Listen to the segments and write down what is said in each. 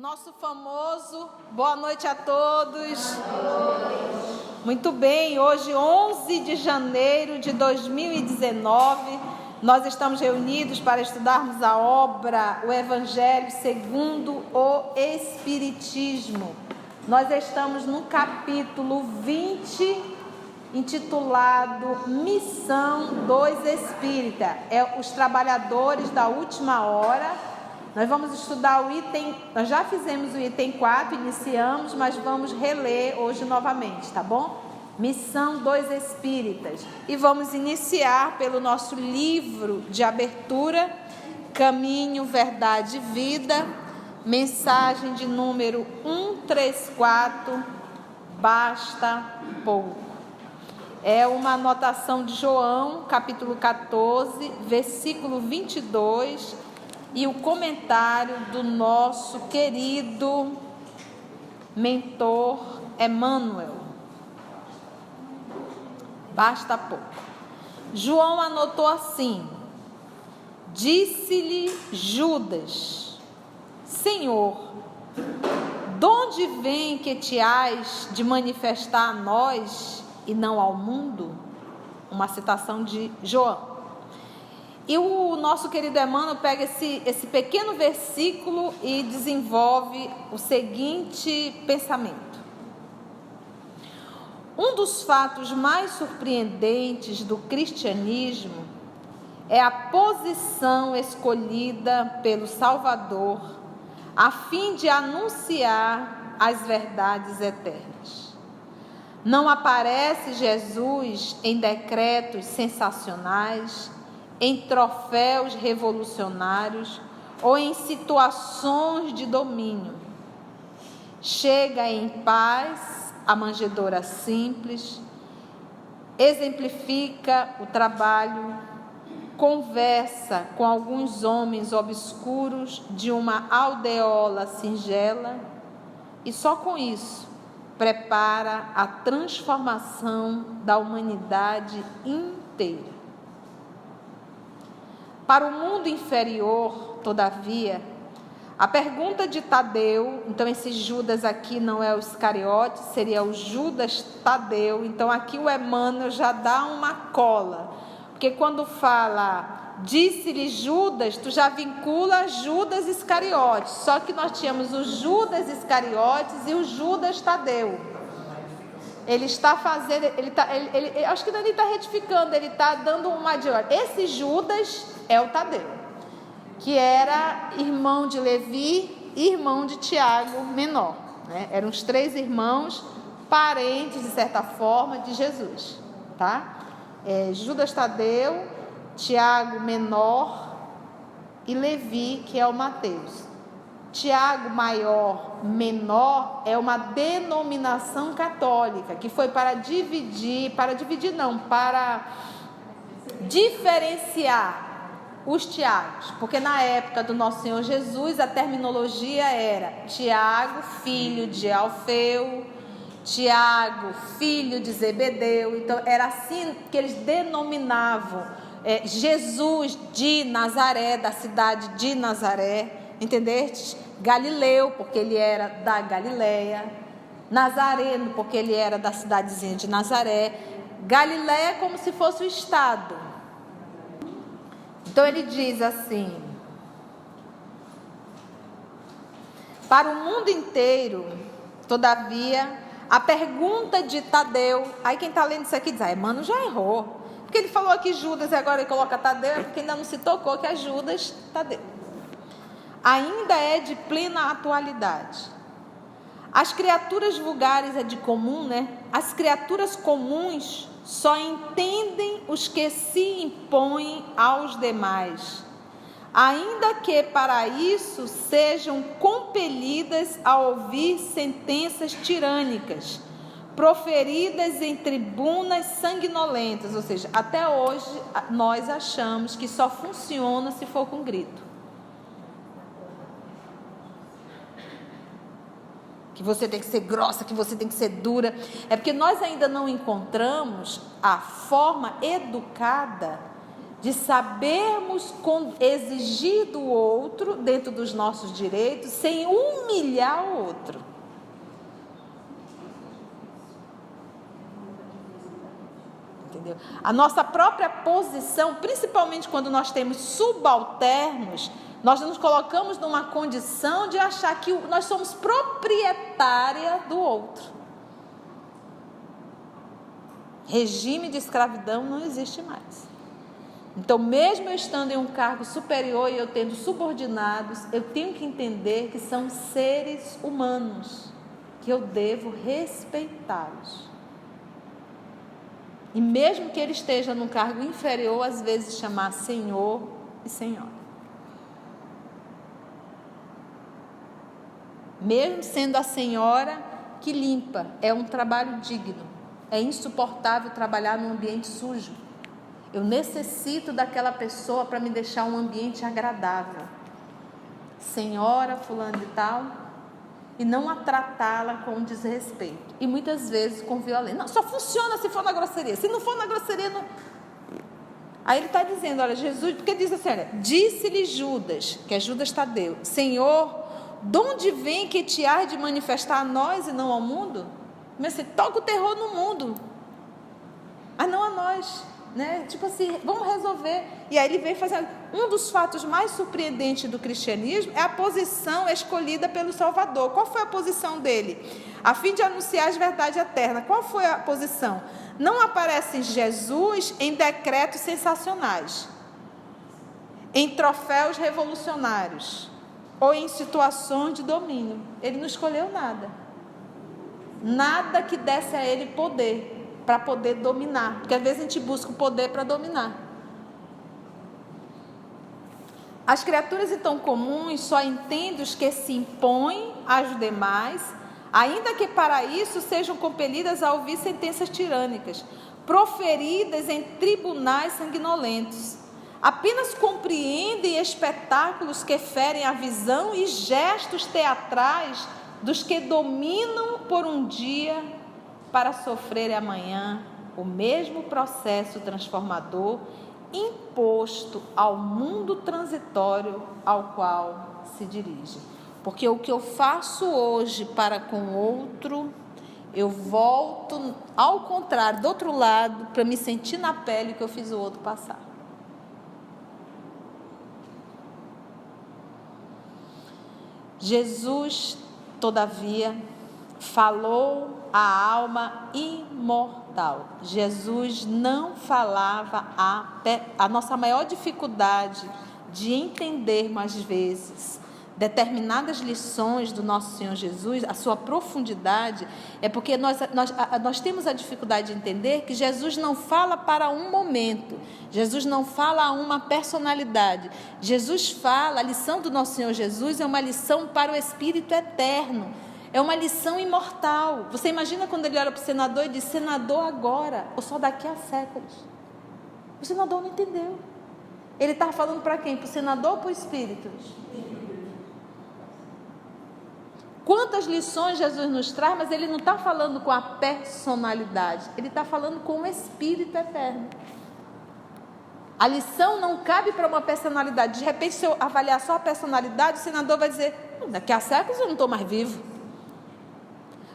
Nosso famoso boa noite a todos. Muito bem, hoje 11 de janeiro de 2019, nós estamos reunidos para estudarmos a obra, o Evangelho segundo o Espiritismo. Nós estamos no capítulo 20, intitulado Missão dos Espíritas, os trabalhadores da última hora. Nós vamos estudar o item, nós já fizemos o item 4, iniciamos, mas vamos reler hoje novamente, tá bom? Missão dos Espíritas. E vamos iniciar pelo nosso livro de abertura, Caminho, Verdade e Vida, mensagem de número 134, basta pouco. É uma anotação de João, capítulo 14, versículo 22, e o comentário do nosso querido mentor Emmanuel. Basta pouco. João anotou assim: disse-lhe Judas: Senhor, de onde vem que te hás de manifestar a nós e não ao mundo? Uma citação de João. E o nosso querido Emmanuel pega esse pequeno versículo e desenvolve o seguinte pensamento. Um dos fatos mais surpreendentes do cristianismo é a posição escolhida pelo Salvador a fim de anunciar as verdades eternas. Não aparece Jesus em decretos sensacionais, em troféus revolucionários ou em situações de domínio. Chega em paz à manjedoura simples, exemplifica o trabalho, conversa com alguns homens obscuros de uma aldeola singela e só com isso prepara a transformação da humanidade inteira. Para o mundo inferior, todavia, a pergunta de Tadeu, então esse Judas aqui não é o Iscariote, seria o Judas Tadeu, então aqui o Emmanuel já dá uma cola, porque quando fala, disse-lhe Judas, tu já vincula Judas Iscariote, só que nós tínhamos o Judas Iscariotes e o Judas Tadeu. Ele está fazendo, acho que ele está retificando, ele está dando uma de olho. Esse Judas é o Tadeu, que era irmão de Levi e irmão de Tiago menor, né? Eram os três irmãos, parentes de certa forma de Jesus, tá? Judas Tadeu, Tiago menor e Levi, que é o Mateus. Tiago maior, menor, é uma denominação católica, que foi para diferenciar os Tiagos, porque na época do nosso Senhor Jesus, a terminologia era Tiago, filho de Alfeu, Tiago, filho de Zebedeu, então era assim que eles denominavam Jesus de Nazaré, da cidade de Nazaré, entendeste? Galileu, porque ele era da Galileia, Nazareno, porque ele era da cidadezinha de Nazaré. Galileia é como se fosse o estado. Então ele diz assim: para o mundo inteiro, todavia, a pergunta de Tadeu, aí quem está lendo isso aqui diz, Emmanuel já errou, porque ele falou aqui Judas e agora ele coloca Tadeu, é porque ainda não se tocou que é Judas Tadeu. Ainda é de plena atualidade. As criaturas vulgares é de comum, né? As criaturas comuns só entendem os que se impõem aos demais, ainda que para isso sejam compelidas a ouvir sentenças tirânicas, proferidas em tribunas sanguinolentas, ou seja, até hoje nós achamos que só funciona se for com grito. Que você tem que ser grossa, que você tem que ser dura, é porque nós ainda não encontramos a forma educada de sabermos exigir do outro, dentro dos nossos direitos, sem humilhar o outro. Entendeu? A nossa própria posição, principalmente quando nós temos subalternos, nós nos colocamos numa condição de achar que nós somos proprietária do outro. Regime de escravidão não existe mais. Então, mesmo eu estando em um cargo superior e eu tendo subordinados, eu tenho que entender que são seres humanos, que eu devo respeitá-los. E mesmo que ele esteja num cargo inferior, às vezes chamar senhor e senhora. Mesmo sendo a senhora que limpa, é um trabalho digno. É insuportável trabalhar num ambiente sujo. Eu necessito daquela pessoa para me deixar um ambiente agradável. Senhora fulano de tal, e não a tratá-la com desrespeito. E muitas vezes com violência. Não, só funciona se for na grosseria. Se não for na grosseria, não. Aí ele está dizendo, olha, Jesus, porque diz assim, olha, disse-lhe Judas, que é Judas Tadeu, Senhor, de onde vem que te há de manifestar a nós e não ao mundo? Mas você toca o terror no mundo, mas não a nós, né? Tipo assim, vamos resolver. E aí ele vem fazendo, um dos fatos mais surpreendentes do cristianismo é a posição escolhida pelo Salvador. Qual foi a posição dele? A fim de anunciar as verdades eternas. Qual foi a posição? Não aparece Jesus em decretos sensacionais, em troféus revolucionários, ou em situações de domínio. Ele não escolheu nada. Nada que desse a ele poder, para poder dominar. Porque às vezes a gente busca o poder para dominar. As criaturas então comuns só entendem os que se impõem aos demais, ainda que para isso sejam compelidas a ouvir sentenças tirânicas, proferidas em tribunais sanguinolentos. Apenas compreendem espetáculos que ferem a visão e gestos teatrais dos que dominam por um dia para sofrer amanhã o mesmo processo transformador imposto ao mundo transitório ao qual se dirige. Porque o que eu faço hoje para com o outro, eu volto ao contrário, do outro lado, para me sentir na pele que eu fiz o outro passar. Jesus, todavia, falou a alma imortal. Jesus não falava a nossa maior dificuldade de entendermos às vezes determinadas lições do nosso Senhor Jesus, a sua profundidade, é porque nós temos a dificuldade de entender que Jesus não fala para um momento, Jesus não fala a uma personalidade, Jesus fala, a lição do nosso Senhor Jesus é uma lição para o Espírito eterno, é uma lição imortal. Você imagina quando ele olha para o senador e diz, senador agora, ou só daqui a séculos? O senador não entendeu. Ele estava falando para quem? Para o senador ou para o Espírito? Quantas lições Jesus nos traz, mas ele não está falando com a personalidade, ele está falando com o Espírito eterno. A lição não cabe para uma personalidade. De repente, se eu avaliar só a personalidade, o senador vai dizer, daqui a séculos eu não estou mais vivo.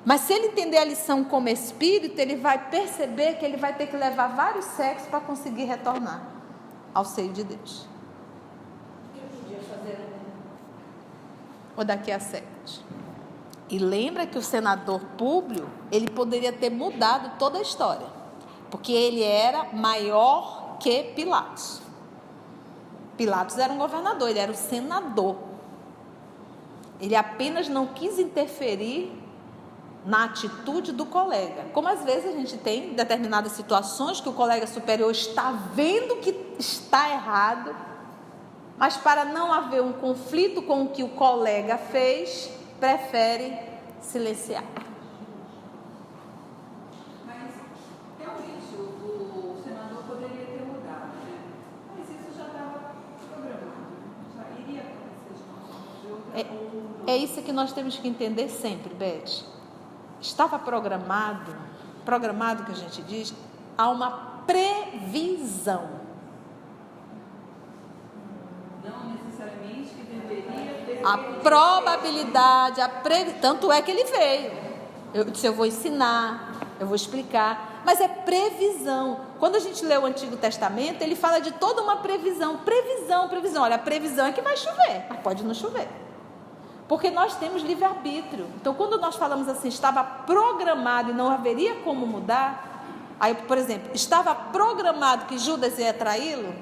Mas se ele entender a lição como Espírito, ele vai perceber que ele vai ter que levar vários séculos para conseguir retornar ao seio de Deus. O que eu podia fazer? Ou daqui a séculos. E lembra que o senador Públio, ele poderia ter mudado toda a história, porque ele era maior que Pilatos. Pilatos era um governador, ele era o senador. Ele apenas não quis interferir na atitude do colega. Como às vezes a gente tem determinadas situações que o colega superior está vendo que está errado, mas para não haver um conflito com o que o colega fez, prefere silenciar. Mas realmente o senador poderia ter mudado, né? Mas isso já estava programado, já iria acontecer de outra forma. É isso que nós temos que entender sempre, Beth. Estava programado que a gente diz, há uma previsão. A probabilidade, tanto é que ele veio. Eu disse, eu vou ensinar, eu vou explicar, mas é previsão. Quando a gente lê o Antigo Testamento, ele fala de toda uma previsão. Olha, a previsão é que vai chover, mas pode não chover. Porque nós temos livre-arbítrio. Então, quando nós falamos assim, estava programado e não haveria como mudar, aí, por exemplo, estava programado que Judas ia traí-lo,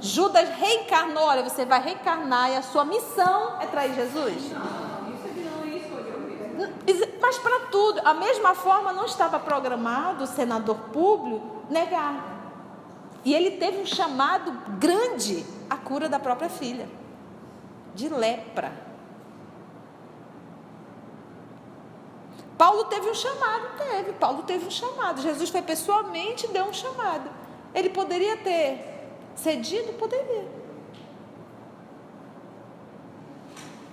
Judas reencarnou, olha, você vai reencarnar e a sua missão é trair Jesus? Isso ele não escolheu mesmo. Mas para tudo, a mesma forma não estava programado o senador Públio negar. E ele teve um chamado grande, a cura da própria filha, de lepra. Paulo teve um chamado? Paulo teve um chamado. Jesus foi pessoalmente e deu um chamado. Ele poderia ter cedido? Poderia.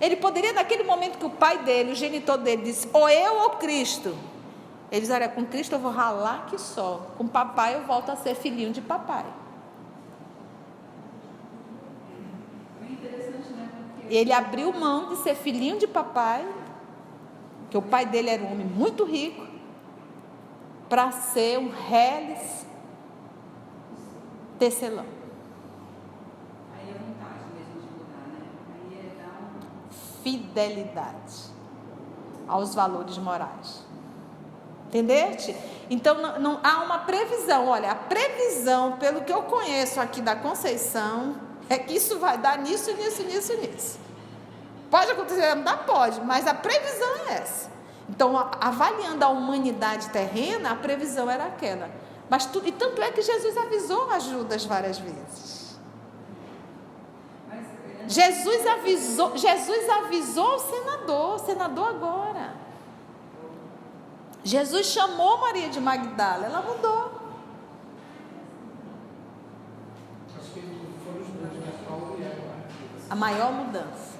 Ele poderia, naquele momento que o pai dele, o genitor dele, disse, ou eu ou Cristo. Ele disse, olha, com Cristo eu vou ralar que só. Com papai eu volto a ser filhinho de papai. É interessante, né? Porque Ele abriu mão de ser filhinho de papai, que o pai dele era um homem muito rico, para ser um reles tecelão. aí é vontade mesmo de mudar, né? Aí é dar Fidelidade aos valores morais. Entendeste? Então não há uma previsão. Olha, a previsão, pelo que eu conheço aqui da Conceição, é que isso vai dar nisso. Pode acontecer, não dá? Pode, mas a previsão é essa. Então, avaliando a humanidade terrena, a previsão era aquela. E tanto é que Jesus avisou a Judas várias vezes. Jesus avisou o senador agora. Jesus chamou Maria de Magdala, ela mudou. Acho que foram os dois, né? Paulo e ela. A maior mudança.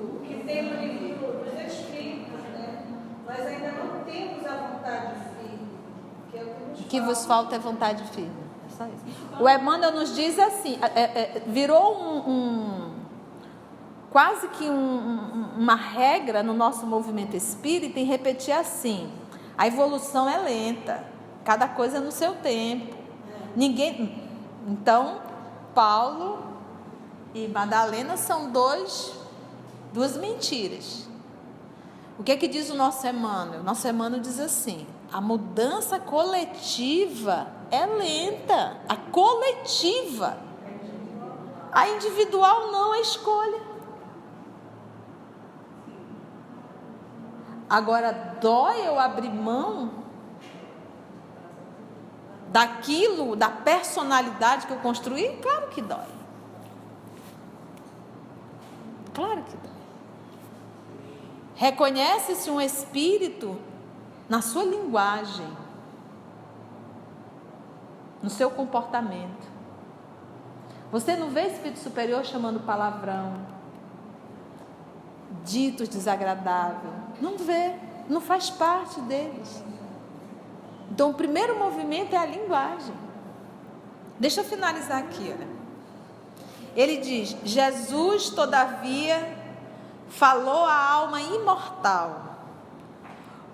O que tem no livro dos Espíritos, né? Nós ainda não temos a vontade firme, que é o que nos O que falta. vos falta é vontade firme. É só isso. O Emmanuel nos diz assim, virou quase que uma regra no nosso movimento espírita em repetir assim, a evolução é lenta, cada coisa no seu tempo. Então, Paulo e Madalena são duas mentiras. O que diz o nosso Emmanuel? Nosso Emmanuel diz assim, a mudança coletiva é lenta, a coletiva, a individual não é escolha. Agora, dói eu abrir mão daquilo, da personalidade que eu construí? Claro que dói. Claro que dói. Reconhece-se um espírito na sua linguagem, no seu comportamento. Você não vê espírito superior chamando palavrão, ditos desagradáveis. Não vê, não faz parte deles. Então, o primeiro movimento é a linguagem. Deixa eu finalizar aqui, olha. Ele diz, Jesus, todavia, falou à alma imortal.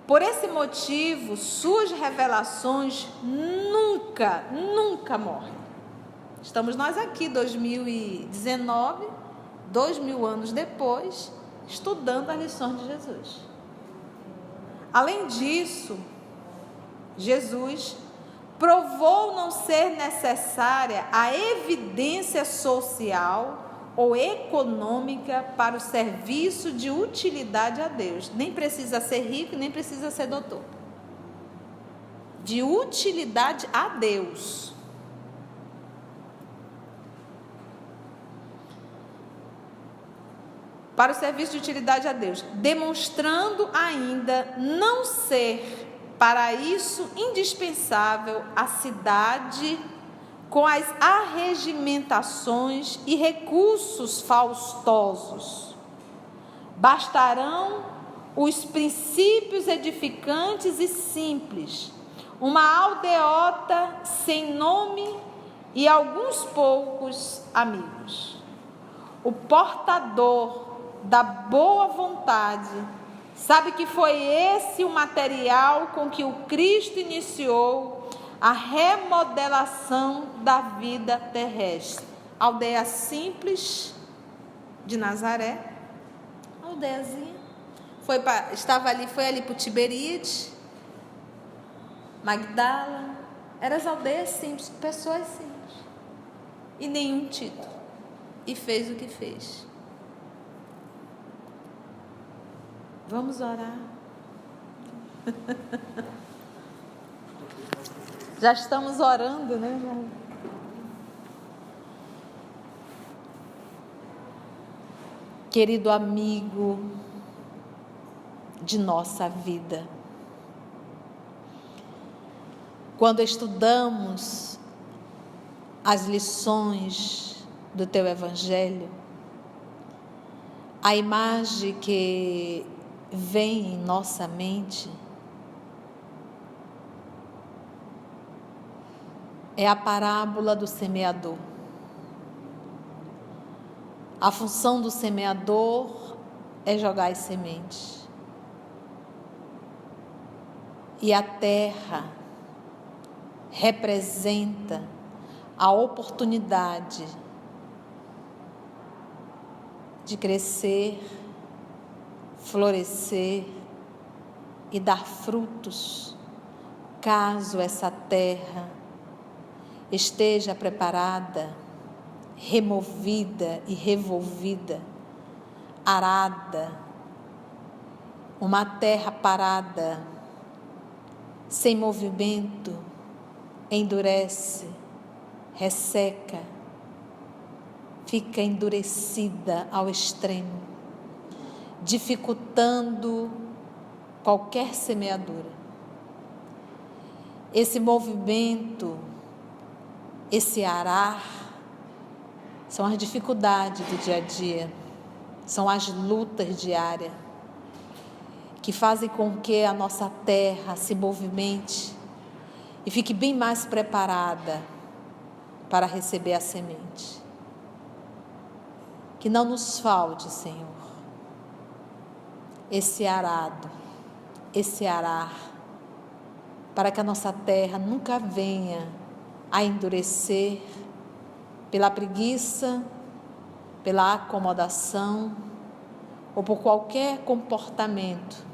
Por esse motivo, suas revelações nunca morrem. Estamos nós aqui, 2019, 2000 anos depois, estudando as lições de Jesus. Além disso, Jesus provou não ser necessária a evidência social ou econômica para o serviço de utilidade a Deus. Nem precisa ser rico, nem precisa ser doutor. De utilidade a Deus. Para o serviço de utilidade a Deus, demonstrando ainda não ser para isso indispensável a cidade com as arregimentações e recursos faustosos. Bastarão os princípios edificantes e simples, uma aldeota sem nome e alguns poucos amigos. O portador da boa vontade sabe que foi esse o material com que o Cristo iniciou a remodelação da vida terrestre. Aldeia simples de Nazaré, aldeiazinha, foi ali para o Tiberíades, Magdala, eram as aldeias simples, pessoas simples, e nenhum título, e fez o que fez. Vamos orar. Já estamos orando, né, irmão? Querido amigo de nossa vida, quando estudamos as lições do teu Evangelho, a imagem que vem em nossa mente é a parábola do semeador. A função do semeador é jogar as sementes. E a terra representa a oportunidade de crescer, florescer e dar frutos, caso essa terra esteja preparada, removida e revolvida, arada. Uma terra parada, sem movimento, endurece, resseca, fica endurecida ao extremo, dificultando qualquer semeadura. Esse movimento, esse arar, são as dificuldades do dia a dia, são as lutas diárias que fazem com que a nossa terra se movimente e fique bem mais preparada para receber a semente. Que não nos falte, Senhor, esse arado, esse arar, para que a nossa terra nunca venha a endurecer pela preguiça, pela acomodação ou por qualquer comportamento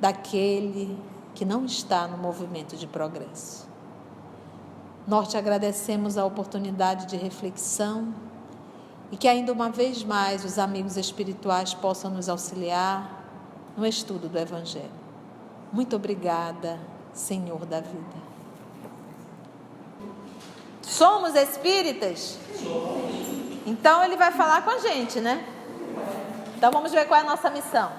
daquele que não está no movimento de progresso. Nós te agradecemos a oportunidade de reflexão e que ainda uma vez mais os amigos espirituais possam nos auxiliar no estudo do Evangelho. Muito obrigada, Senhor da vida. Somos espíritas? Então ele vai falar com a gente, né? Então vamos ver qual é a nossa missão.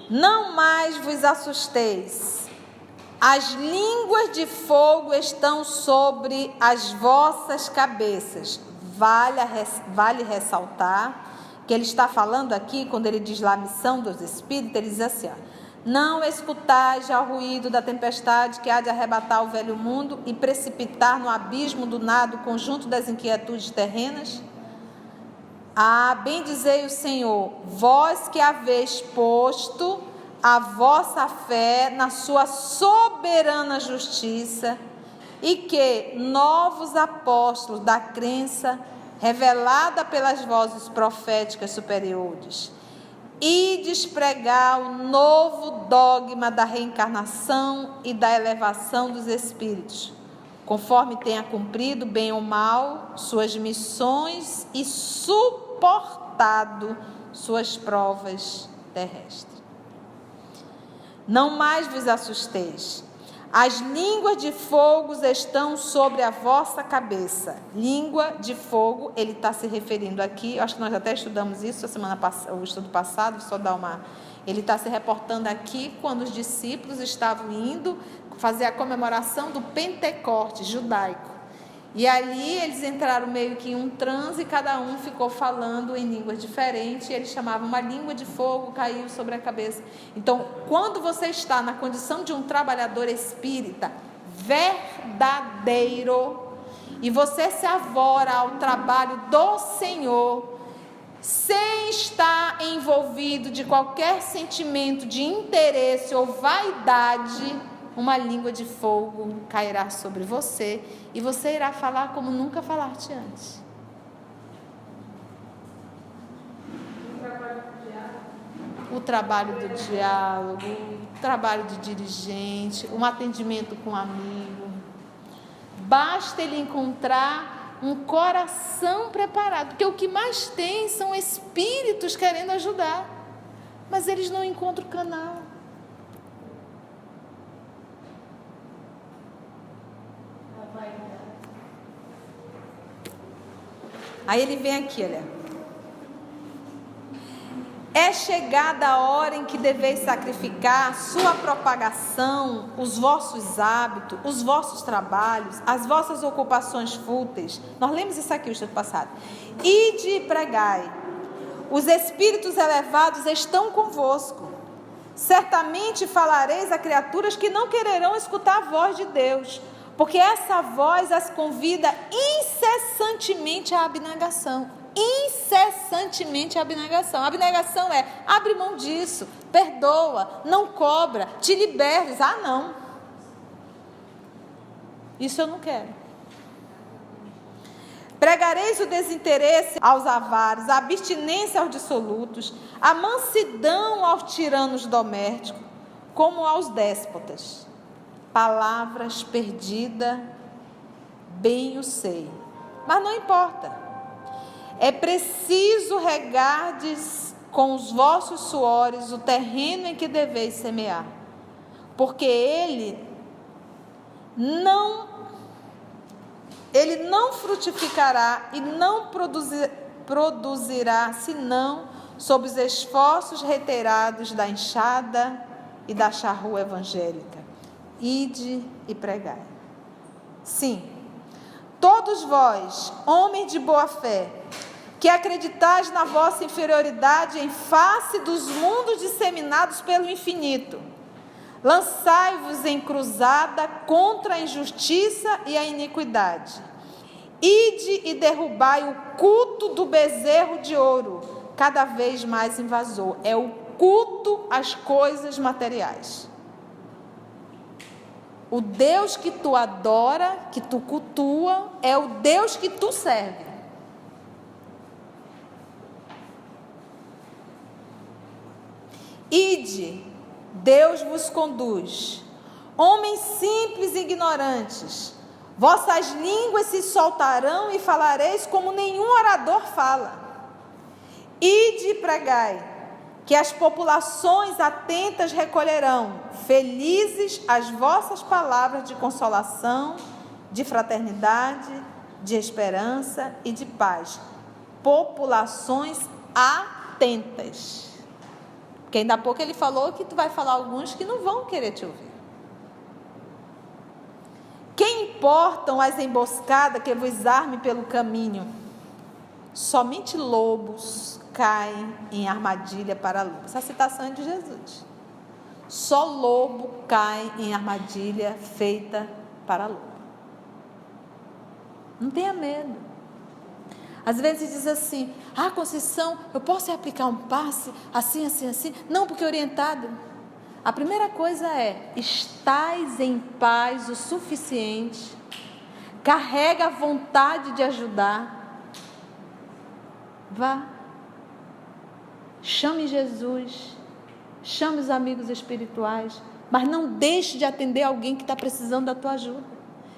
Não mais vos assusteis. As línguas de fogo estão sobre as vossas cabeças. Vale ressaltar que ele está falando aqui, quando ele diz lá a missão dos espíritos, ele diz assim, ó, não escutais já o ruído da tempestade que há de arrebatar o velho mundo e precipitar no abismo do nada o conjunto das inquietudes terrenas? Bem dizei o Senhor, vós que haveis posto a vossa fé na sua soberana justiça e que novos apóstolos da crença revelada pelas vozes proféticas superiores e despregar o novo dogma da reencarnação e da elevação dos espíritos, conforme tenha cumprido, bem ou mal, suas missões e suportado suas provas terrestres. Não mais vos assusteis. As línguas de fogo estão sobre a vossa cabeça. Língua de fogo, ele está se referindo aqui, acho que nós até estudamos isso o estudo passado, ele está se reportando aqui quando os discípulos estavam indo fazer a comemoração do Pentecoste judaico. E ali eles entraram meio que em um transe e cada um ficou falando em línguas diferentes e eles chamavam uma língua de fogo, caiu sobre a cabeça. Então, quando você está na condição de um trabalhador espírita, verdadeiro, e você se avora ao trabalho do Senhor, sem estar envolvido de qualquer sentimento de interesse ou vaidade, uma língua de fogo cairá sobre você, e você irá falar como nunca falaste antes. O trabalho do diálogo, o trabalho de dirigente, um atendimento com um amigo. Basta ele encontrar um coração preparado, porque o que mais tem são espíritos querendo ajudar, mas eles não encontram o canal. Aí ele vem aqui, olha. É chegada a hora em que deveis sacrificar sua propagação, os vossos hábitos, os vossos trabalhos, as vossas ocupações fúteis. Nós lemos isso aqui o estudo passado. Ide e pregai. Os espíritos elevados estão convosco. Certamente falareis a criaturas que não quererão escutar a voz de Deus, porque essa voz as convida incessantemente à abnegação. Incessantemente a abnegação. A abnegação é: abre mão disso, perdoa, não cobra, te liberes. Ah, não, isso eu não quero. Pregareis o desinteresse aos avaros, a abstinência aos dissolutos, a mansidão aos tiranos domésticos, como aos déspotas. Palavras perdidas, bem o sei, mas não importa. É preciso regardes com os vossos suores o terreno em que deveis semear, porque ele não frutificará e não produzirá, senão sob os esforços reiterados da enxada e da charrua evangélica. Ide e pregai. Sim, todos vós, homens de boa fé, que acreditais na vossa inferioridade em face dos mundos disseminados pelo infinito, lançai-vos em cruzada contra a injustiça e a iniquidade. Ide e derrubai o culto do bezerro de ouro, cada vez mais invasor. É o culto às coisas materiais. O Deus que tu adora, que tu cultua, é o Deus que tu serve. Ide, Deus vos conduz. Homens simples e ignorantes, vossas línguas se soltarão e falareis como nenhum orador fala. Ide e pregai, que as populações atentas recolherão, felizes, as vossas palavras de consolação, de fraternidade, de esperança e de paz. Populações atentas. Porque ainda há pouco ele falou que tu vai falar alguns que não vão querer te ouvir. Quem importam as emboscadas que vos arme pelo caminho? Somente lobos caem em armadilha para lobo. Essa citação é de Jesus. Só lobo cai em armadilha feita para lobo. Não tenha medo. Às vezes diz assim: ah, Conceição, eu posso aplicar um passe assim, assim, assim? Não, porque orientado. A primeira coisa é: estais em paz o suficiente, carrega a vontade de ajudar, vá, chame Jesus, chame os amigos espirituais, mas não deixe de atender alguém que está precisando da tua ajuda.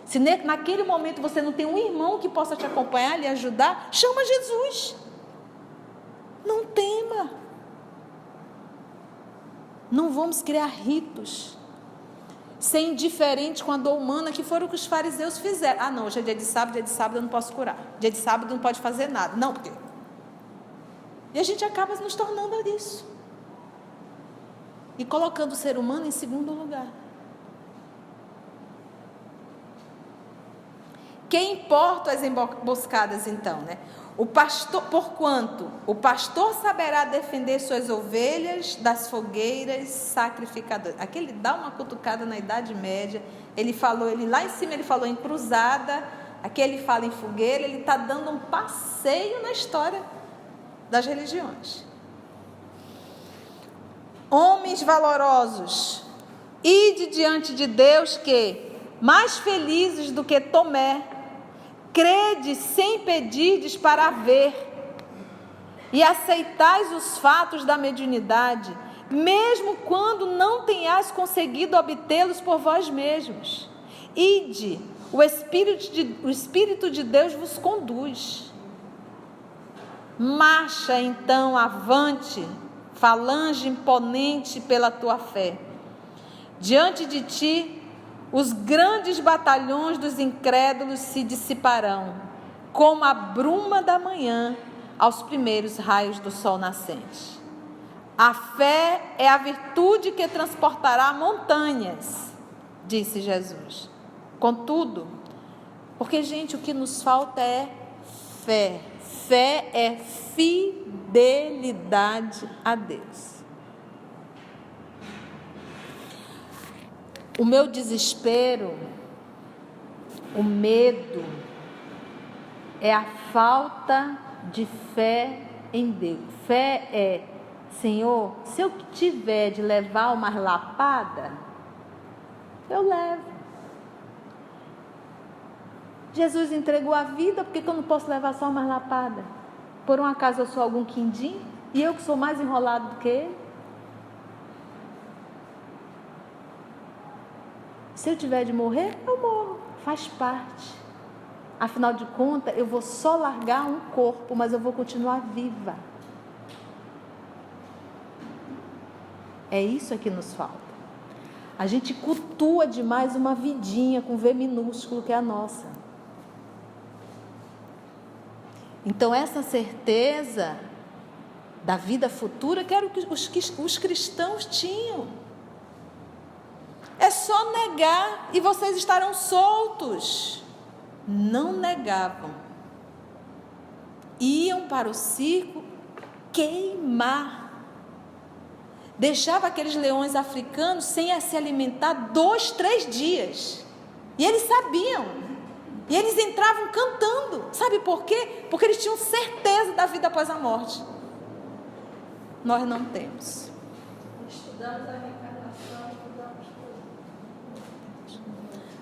Se naquele momento você não tem um irmão que possa te acompanhar, lhe ajudar, chama Jesus. Não tema. Não vamos criar ritos, ser indiferente com a dor humana, que foram o que os fariseus fizeram. Ah, não, hoje é dia de sábado eu não posso curar. Dia de sábado não pode fazer nada. Não, porque... E a gente acaba nos tornando isso. E colocando o ser humano em segundo lugar. Quem importa as emboscadas então, né? O pastor, porquanto o pastor saberá defender suas ovelhas das fogueiras sacrificadoras. Aqui ele dá uma cutucada na Idade Média, Ele lá em cima ele falou em cruzada, aqui ele fala em fogueira, ele está dando um passeio na história das religiões. Homens valorosos, ide diante de Deus que, mais felizes do que Tomé, credes sem pedirdes para ver, e aceitais os fatos da mediunidade, mesmo quando não tenhais conseguido obtê-los por vós mesmos. Ide, o Espírito de Deus vos conduz. Marcha então avante, falange imponente pela tua fé. Diante de ti, os grandes batalhões dos incrédulos se dissiparão, como a bruma da manhã aos primeiros raios do sol nascente. A fé é a virtude que transportará montanhas, disse Jesus. Contudo, porque, gente, o que nos falta é fé. Fé é fidelidade a Deus. O meu desespero, o medo, é a falta de fé em Deus. Fé é: Senhor, se eu tiver de levar uma lapada, eu levo. Jesus entregou a vida, por que eu não posso levar só uma lapada? Por um acaso eu sou algum quindim? E eu que sou mais enrolado do que ele? Se eu tiver de morrer, eu morro. Faz parte. Afinal de contas, eu vou só largar um corpo, mas eu vou continuar viva. É isso que nos falta. A gente cultua demais uma vidinha com V minúsculo que é a nossa. Então essa certeza da vida futura que era o que os cristãos tinham. É só negar e vocês estarão soltos. Não negavam. Iam para o circo queimar. Deixava aqueles leões africanos sem se alimentar 2, 3 dias. E eles sabiam. E eles entravam cantando. Sabe por quê? Porque eles tinham certeza da vida após a morte. Nós não temos. Estudamos a reencarnação, estudamos tudo.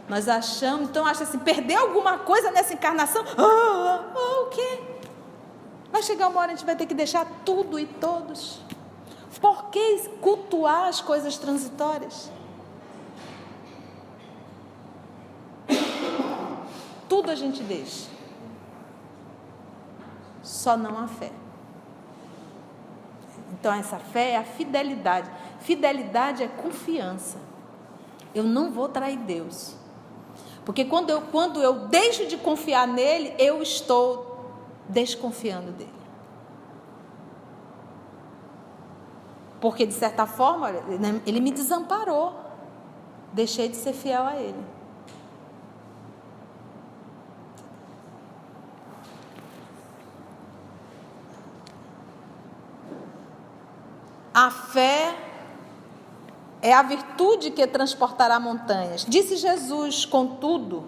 Nós achamos, então acha assim, perder alguma coisa nessa encarnação? O quê? Vai chegar uma hora a gente vai ter que deixar tudo e todos. Por que cultuar as coisas transitórias? Tudo a gente deixa. Só não a fé. Então essa fé é a fidelidade. Fidelidade é confiança. Eu não vou trair Deus. Porque quando eu deixo de confiar nele, eu estou desconfiando dele. Porque, de certa forma, ele me desamparou. Deixei de ser fiel a ele. A fé é a virtude que transportará montanhas. Disse Jesus, contudo,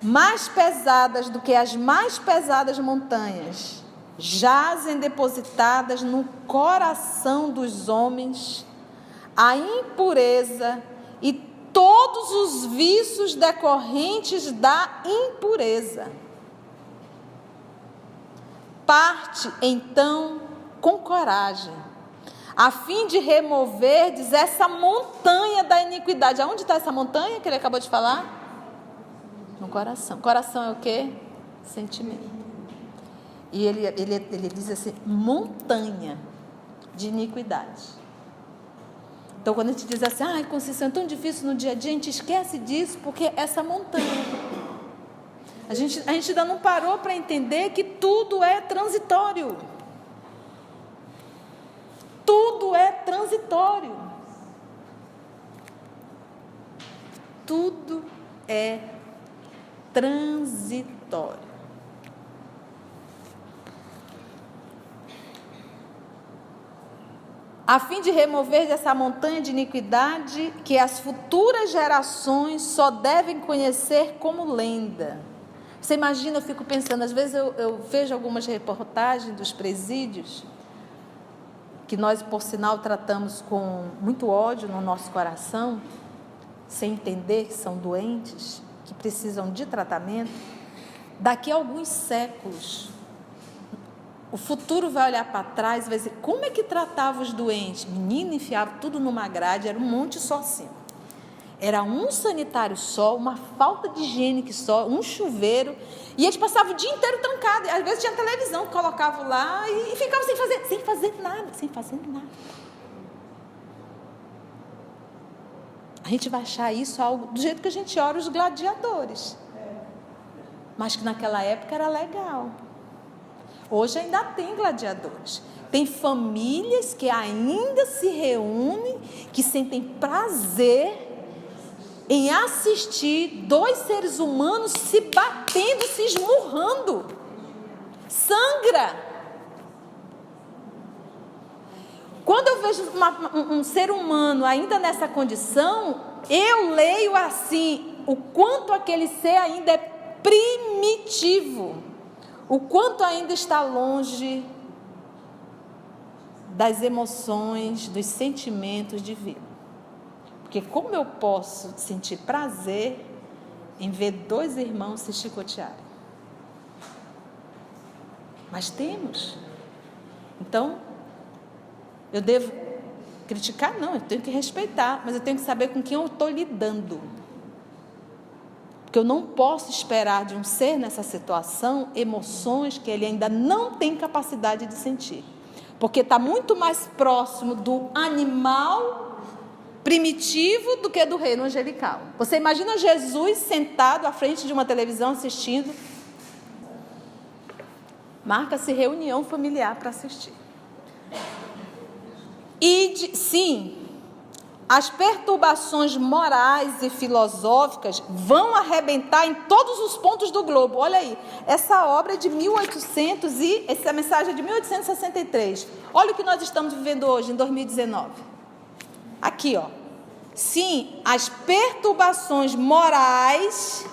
mais pesadas do que as mais pesadas montanhas, jazem depositadas no coração dos homens a impureza e todos os vícios decorrentes da impureza. Parte, então, com coragem, a fim de removerdes essa montanha da iniquidade. Aonde está essa montanha que ele acabou de falar? No coração. Coração é o quê? Sentimento. E ele diz assim, montanha de iniquidade. Então, quando a gente diz assim, Conceição, é tão difícil no dia a dia, a gente esquece disso, porque essa montanha. A gente ainda não parou para entender que tudo é transitório. Tudo é transitório. Tudo é transitório. a fim de remover dessa montanha de iniquidade que as futuras gerações só devem conhecer como lenda. Você imagina, eu fico pensando, às vezes eu vejo algumas reportagens dos presídios, que nós, por sinal, tratamos com muito ódio no nosso coração, sem entender que são doentes, que precisam de tratamento. Daqui a alguns séculos, o futuro vai olhar para trás e vai dizer, como é que tratava os doentes? Menino, enfiava tudo numa grade, era um monte só assim. Era um sanitário só, uma falta de higiene só, um chuveiro, e eles passavam o dia inteiro trancados. Às vezes tinha televisão, colocavam lá e ficavam sem fazer nada. A gente vai achar isso algo do jeito que a gente ora os gladiadores. Mas que naquela época era legal. Hoje ainda tem gladiadores. Tem famílias que ainda se reúnem, que sentem prazer em assistir dois seres humanos se batendo, se esmurrando. Sangra. Quando eu vejo um ser humano ainda nessa condição, eu leio assim, o quanto aquele ser ainda é primitivo, o quanto ainda está longe das emoções, dos sentimentos de vida. Porque como eu posso sentir prazer em ver dois irmãos se chicotearem? Mas temos. Então, eu devo criticar? Não, eu tenho que respeitar, mas eu tenho que saber com quem eu estou lidando. Porque eu não posso esperar de um ser nessa situação emoções que ele ainda não tem capacidade de sentir. Porque está muito mais próximo do animal primitivo do que do reino angelical. Você imagina Jesus sentado à frente de uma televisão assistindo? Marca-se reunião familiar para assistir. Sim, as perturbações morais e filosóficas vão arrebentar em todos os pontos do globo. Olha aí, essa obra é de 1800 e essa mensagem é de 1863. Olha o que nós estamos vivendo hoje, em 2019. Aqui, ó. Sim, as perturbações morais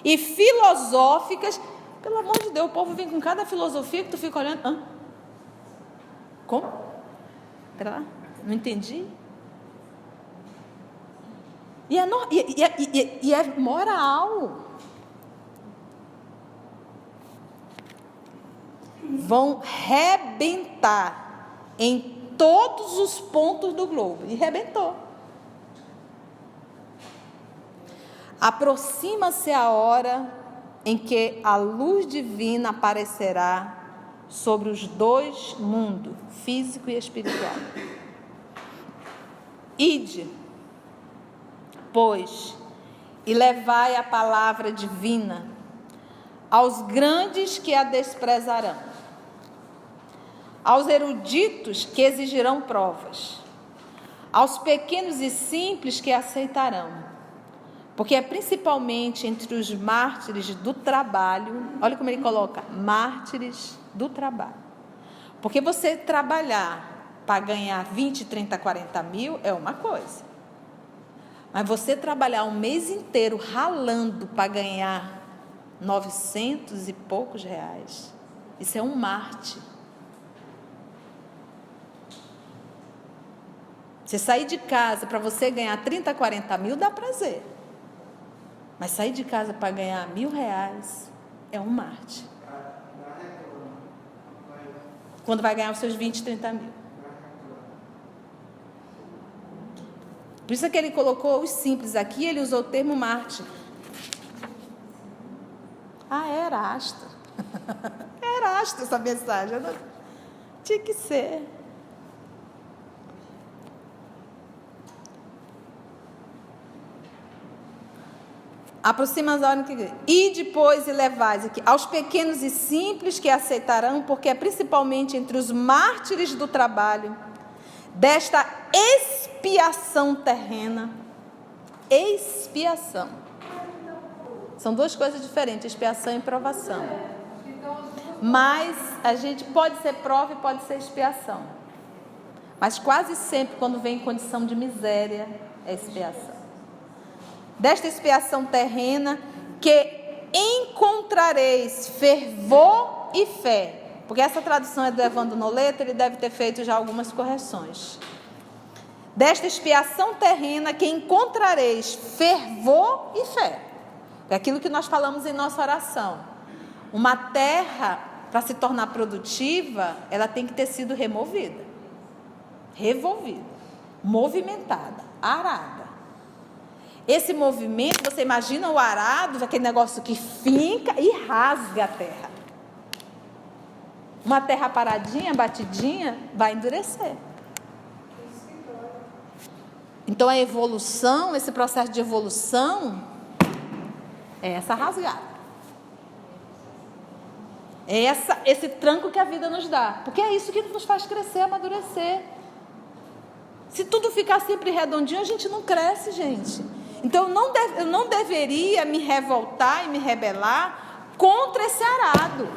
e filosóficas. Pelo amor de Deus, o povo vem com cada filosofia que tu fica olhando. Hã? Como? Espera lá, não entendi. E é moral. Vão rebentar em todos os pontos do globo. E rebentou. Aproxima-se a hora em que a luz divina aparecerá sobre os dois mundos, físico e espiritual. Ide, pois, e levai a palavra divina aos grandes que a desprezarão, aos eruditos que exigirão provas, aos pequenos e simples que aceitarão, porque é principalmente entre os mártires do trabalho, olha como ele coloca, mártires do trabalho, porque você trabalhar para ganhar 20, 30, 40 mil é uma coisa, mas você trabalhar um mês inteiro ralando para ganhar 900 e poucos reais, isso é um mártir. Você sair de casa para você ganhar 30, 40 mil dá prazer, mas sair de casa para ganhar R$1.000 é um mártir. Quando vai ganhar os seus 20, 30 mil. Por isso é que ele colocou os simples aqui, ele usou o termo mártir. É Erasto. É Erasto essa mensagem. Tinha que ser. Aproxima-se a hora que... E depois e levais aqui aos pequenos e simples que aceitarão, porque é principalmente entre os mártires do trabalho, desta expiação terrena. Expiação. São duas coisas diferentes, expiação e provação. Mas a gente pode ser prova e pode ser expiação. Mas quase sempre, quando vem em condição de miséria, é expiação. Desta expiação terrena, que encontrareis fervor e fé. Porque essa tradução é do Evandro Noleta, ele deve ter feito já algumas correções. Desta expiação terrena, que encontrareis fervor e fé. É aquilo que nós falamos em nossa oração. Uma terra, para se tornar produtiva, ela tem que ter sido removida, revolvida, movimentada, arada. Esse movimento, você imagina o arado, aquele negócio que finca e rasga a terra. Uma terra paradinha, batidinha, vai endurecer. Então a evolução, esse processo de evolução, é essa rasgada. É esse tranco que a vida nos dá. Porque é isso que nos faz crescer, amadurecer. Se tudo ficar sempre redondinho, a gente não cresce, gente. Então eu não deveria me revoltar e me rebelar contra esse arado.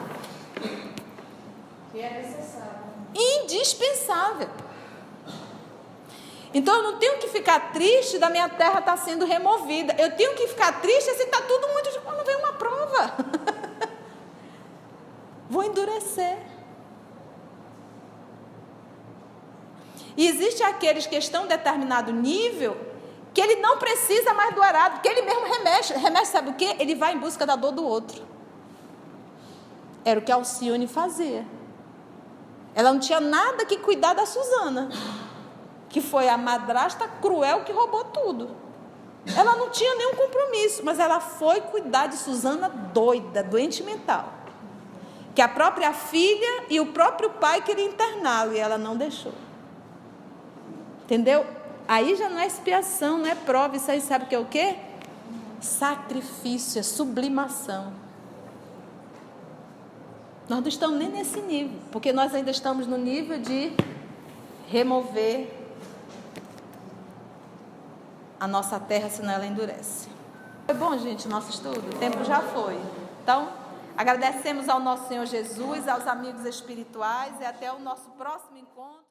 Que é necessário. Indispensável. Então eu não tenho que ficar triste da minha terra estar sendo removida. Eu tenho que ficar triste se está tudo muito... Quando vem uma prova. Vou endurecer. E existe aqueles que estão em determinado nível que ele não precisa mais do arado, que ele mesmo remexe. Remexe, sabe o quê? Ele vai em busca da dor do outro. Era o que a Alcione fazia. Ela não tinha nada que cuidar da Suzana, que foi a madrasta cruel que roubou tudo. Ela não tinha nenhum compromisso, mas ela foi cuidar de Suzana doida, doente mental. Que a própria filha e o próprio pai queriam interná-lo e ela não deixou. Entendeu? Aí já não é expiação, não é prova, isso aí sabe o que é o quê? Sacrifício, é sublimação. Nós não estamos nem nesse nível, porque nós ainda estamos no nível de remover a nossa terra, senão ela endurece. Foi bom, gente, o nosso estudo? O tempo já foi. Então, agradecemos ao nosso Senhor Jesus, aos amigos espirituais e até o nosso próximo encontro.